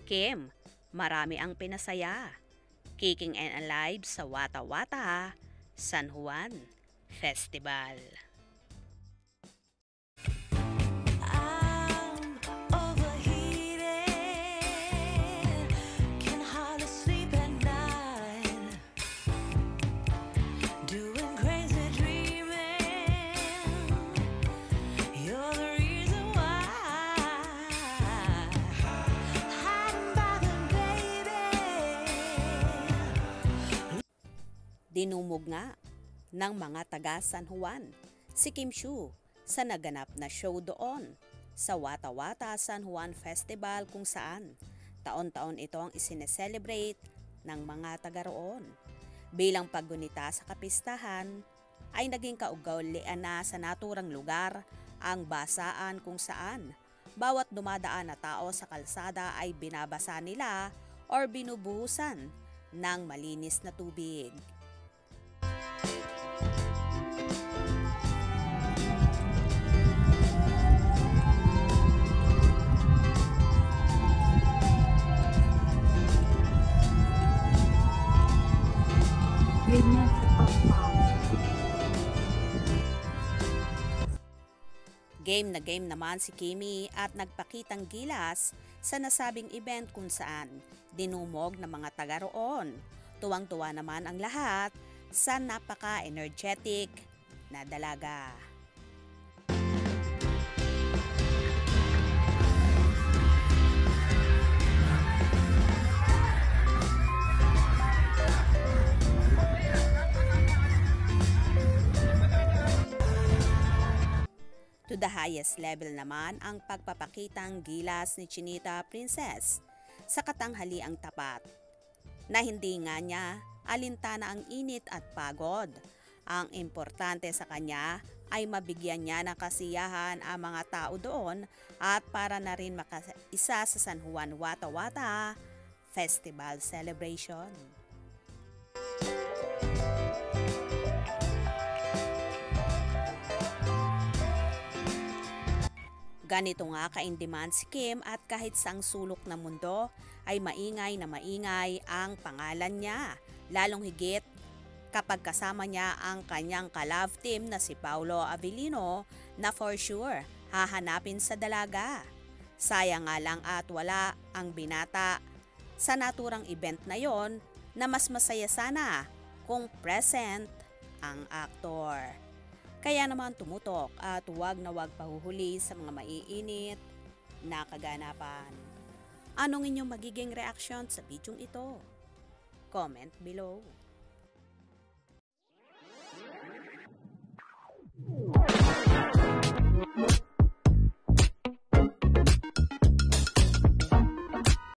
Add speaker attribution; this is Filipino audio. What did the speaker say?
Speaker 1: Kim, marami ang pinasaya. Kicking and Alive sa Wata Wata, San Juan Festival. Dinumog nga ng mga taga San Juan si Kim Chiu sa naganap na show doon sa Wata Wata San Juan Festival kung saan taon-taon ito ang isineselebrate ng mga taga roon. Bilang paggunita sa kapistahan ay naging kaugalian na sa naturang lugar ang basaan kung saan bawat dumadaan na tao sa kalsada ay binabasa nila or binubuhusan ng malinis na tubig. Game na game naman si Kimi at nagpakitang gilas sa nasabing event kung saan dinumog ng mga taga roon. Tuwang-tuwa naman ang lahat sa napaka-energetic na dalaga. To the highest level naman ang pagpapakitang gilas ni Chinita Princess sa katanghaliang tapat na hindi nga niya alintana ang init at pagod. Ang importante sa kanya ay mabigyan niya ng kasiyahan ang mga tao doon at para na rin makaisa sa San Juan Wata Wata Festival Celebration. Ganito nga ka-in-demand si Kim at kahit sang sulok ng mundo ay maingay na maingay ang pangalan niya. Lalong higit kapag kasama niya ang kanyang ka-love team na si Paolo Avellino na for sure hahanapin sa dalaga. Sayang nga lang at wala ang binata sa naturang event na yon na mas masaya sana kung present ang aktor. Kaya naman tumutok at huwag na huwag pahuhuli sa mga maiinit na kaganapan. Anong inyong magiging reaksyon sa bidyong ito? Comment below.